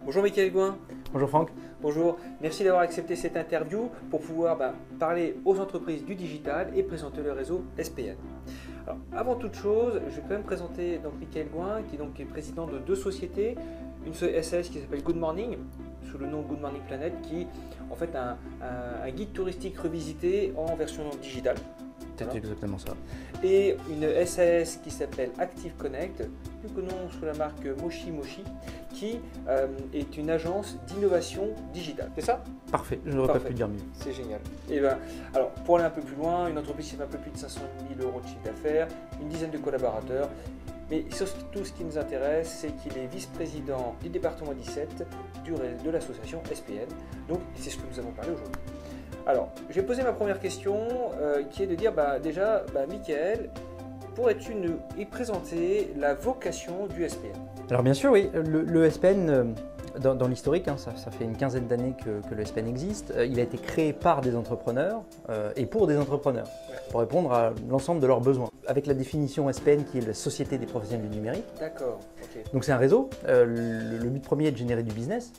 Bonjour Mickaël Gouin. Bonjour Franck. Bonjour, merci d'avoir accepté cette interview pour pouvoir parler aux entreprises du digital et présenter le réseau SPN. Alors, avant toute chose, je vais quand même présenter Mickaël Gouin, qui est président de deux sociétés, une SAS qui s'appelle Good Morning, sous le nom Good Morning Planet, qui est en fait un guide touristique revisité en version digitale. C'est exactement ça. Et une SAS qui s'appelle Active Connect, plus connue sous la marque Moshi Moshi, qui est une agence d'innovation digitale. C'est ça? Parfait, je n'aurais pas pu dire mieux. C'est génial. Et alors, pour aller un peu plus loin, une entreprise qui fait un peu plus de 500 000 euros de chiffre d'affaires, une dizaine de collaborateurs. Mais surtout, ce qui nous intéresse, c'est qu'il est vice-président du département 17 de l'association SPN. Donc, c'est ce que nous avons parlé aujourd'hui. Alors, je vais poser ma première question, qui est de dire déjà, Mickaël, pourrais-tu nous y présenter la vocation du SPN? Alors bien sûr, oui, le SPN, dans l'historique, ça fait une quinzaine d'années que le SPN existe. Il a été créé par des entrepreneurs et pour des entrepreneurs, pour répondre à l'ensemble de leurs besoins. Avec la définition SPN qui est la Société des professionnels du numérique. D'accord, ok. Donc c'est un réseau. Le but premier est de générer du business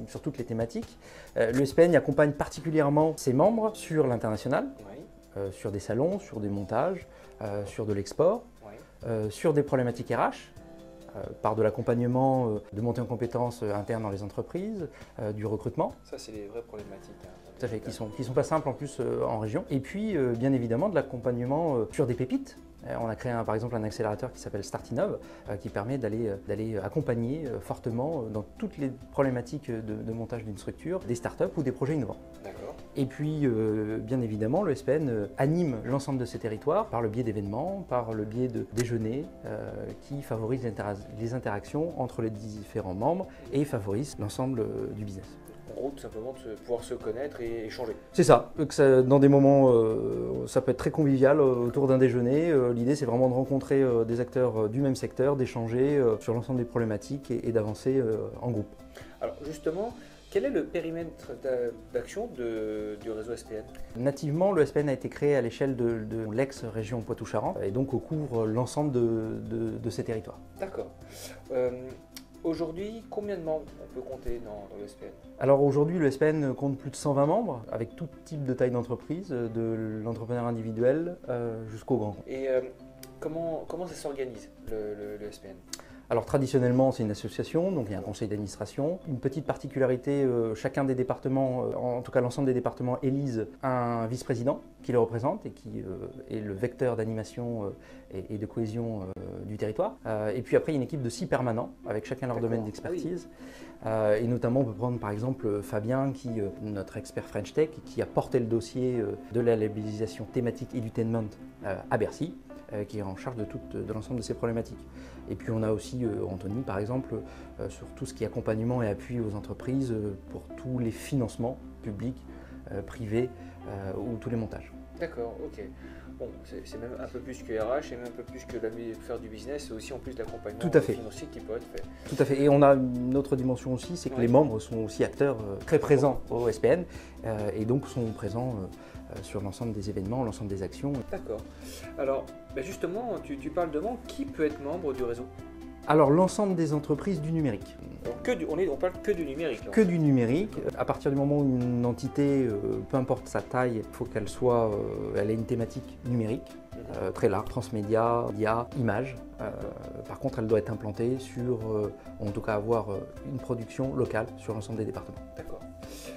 sur toutes les thématiques. Le SPN accompagne particulièrement ses membres sur l'international, Oui. sur des salons, sur des montages, sur de l'export, Oui. sur des problématiques RH, par de l'accompagnement de montée en compétences internes dans les entreprises, du recrutement. Ça, c'est les vraies problématiques. Tout à fait, qui sont pas simples en plus en région. Et puis, bien évidemment, de l'accompagnement sur des pépites. On a créé par exemple un accélérateur qui s'appelle Startinov, qui permet d'aller accompagner fortement dans toutes les problématiques de montage d'une structure, des startups ou des projets innovants. D'accord. Et puis, bien évidemment, le SPN anime l'ensemble de ces territoires par le biais d'événements, par le biais de déjeuners qui favorisent les interactions entre les différents membres et favorisent l'ensemble du business. En gros, tout simplement, de pouvoir se connaître et échanger. C'est ça, dans des moments, ça peut être très convivial autour d'un déjeuner. L'idée, c'est vraiment de rencontrer des acteurs du même secteur, d'échanger sur l'ensemble des problématiques et d'avancer en groupe. Alors, justement, quel est le périmètre d'action du réseau SPN? Nativement, le SPN a été créé à l'échelle de l'ex-région Poitou-Charentes et donc couvre l'ensemble de ces territoires. D'accord. Aujourd'hui, combien de membres on peut compter dans le SPN? Alors aujourd'hui, le SPN compte plus de 120 membres, avec tout type de taille d'entreprise, de l'entrepreneur individuel jusqu'au grand compte. Et comment ça s'organise, le SPN? Alors traditionnellement, c'est une association, donc il y a un conseil d'administration. Une petite particularité, chacun des départements, en tout cas l'ensemble des départements, élise un vice-président qui le représente et qui est le vecteur d'animation et de cohésion du territoire. Et puis après, il y a une équipe de 6 permanents, avec chacun leur domaine d'expertise. Et notamment, on peut prendre par exemple Fabien, notre expert French Tech, qui a porté le dossier de la labellisation thématique Edutainment à Bercy, qui est en charge de l'ensemble de ces problématiques. Et puis on a aussi Anthony, par exemple, sur tout ce qui est accompagnement et appui aux entreprises pour tous les financements publics, privés ou tous les montages. D'accord, ok. Bon, c'est même un peu plus que RH, et même un peu plus que faire du business, c'est aussi en plus l'accompagnement financier qui peut être fait. Tout à fait. Et on a une autre dimension aussi, c'est que les membres sont aussi acteurs très présents au SPN et donc sont présents sur l'ensemble des événements, l'ensemble des actions. D'accord. Alors, justement, tu parles de membres. Qui peut être membre du réseau? Alors, l'ensemble des entreprises du numérique. Alors, on parle que du numérique. Là. Que du numérique. À partir du moment où une entité, peu importe sa taille, il faut qu'elle elle ait une thématique numérique, très large, transmédia, IA, images. Par contre, elle doit être implantée en tout cas avoir une production locale sur l'ensemble des départements. D'accord.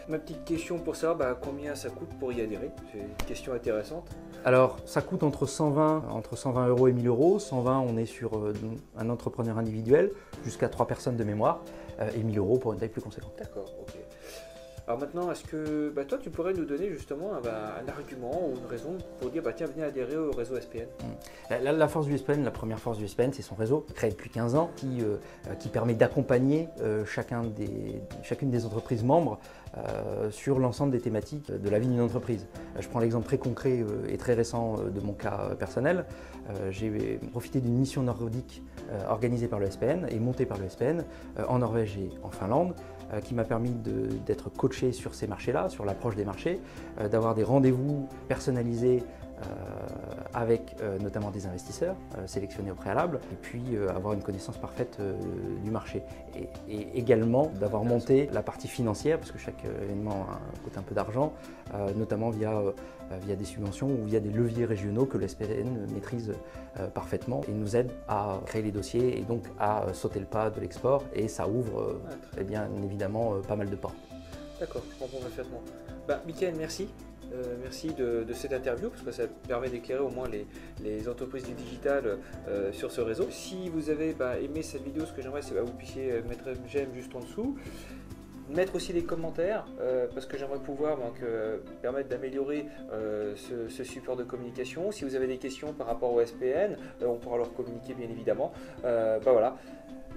Ma petite question pour savoir combien ça coûte pour y adhérer, c'est une question intéressante. Alors, ça coûte entre 120 € et 1000 €. 120, on est sur un entrepreneur individuel, jusqu'à 3 personnes de mémoire, et 1000 € pour une taille plus conséquente. D'accord, ok. Alors maintenant, est-ce que toi, tu pourrais nous donner justement un argument ou une raison pour dire tiens, venez adhérer au réseau SPN? La force du SPN, la première force du SPN, c'est son réseau, créé depuis 15 ans, qui permet d'accompagner chacune des entreprises membres sur l'ensemble des thématiques de la vie d'une entreprise. Je prends l'exemple très concret et très récent de mon cas personnel. J'ai profité d'une mission nordique organisée par le SPN et montée par le SPN en Norvège et en Finlande, qui m'a permis d'être coaché sur ces marchés-là, sur l'approche des marchés, d'avoir des rendez-vous personnalisés avec notamment des investisseurs sélectionnés au préalable, et puis avoir une connaissance parfaite du marché. Et également d'avoir monté la partie financière, parce que chaque événement coûte un peu d'argent, notamment via des subventions ou via des leviers régionaux que le SPN maîtrise parfaitement et nous aide à créer les dossiers et donc à sauter le pas de l'export, et ça ouvre bien évidemment pas mal de portes. D'accord, je comprends parfaitement. Mickaël, merci. Merci de cette interview, parce que ça permet d'éclairer au moins les entreprises du digital sur ce réseau. Si vous avez aimé cette vidéo, ce que j'aimerais, c'est que vous puissiez mettre un j'aime juste en dessous. Mettre aussi des commentaires, parce que j'aimerais pouvoir permettre d'améliorer ce support de communication. Si vous avez des questions par rapport au SPN, on pourra leur communiquer bien évidemment. Voilà.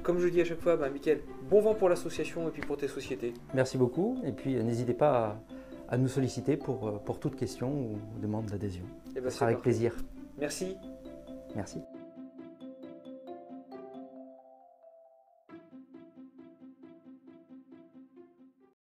Comme je dis à chaque fois, Mickaël, bon vent pour l'association et puis pour tes sociétés. Merci beaucoup, et puis n'hésitez pas à nous solliciter pour toute question ou demande d'adhésion. Ce sera avec plaisir. Merci. Merci.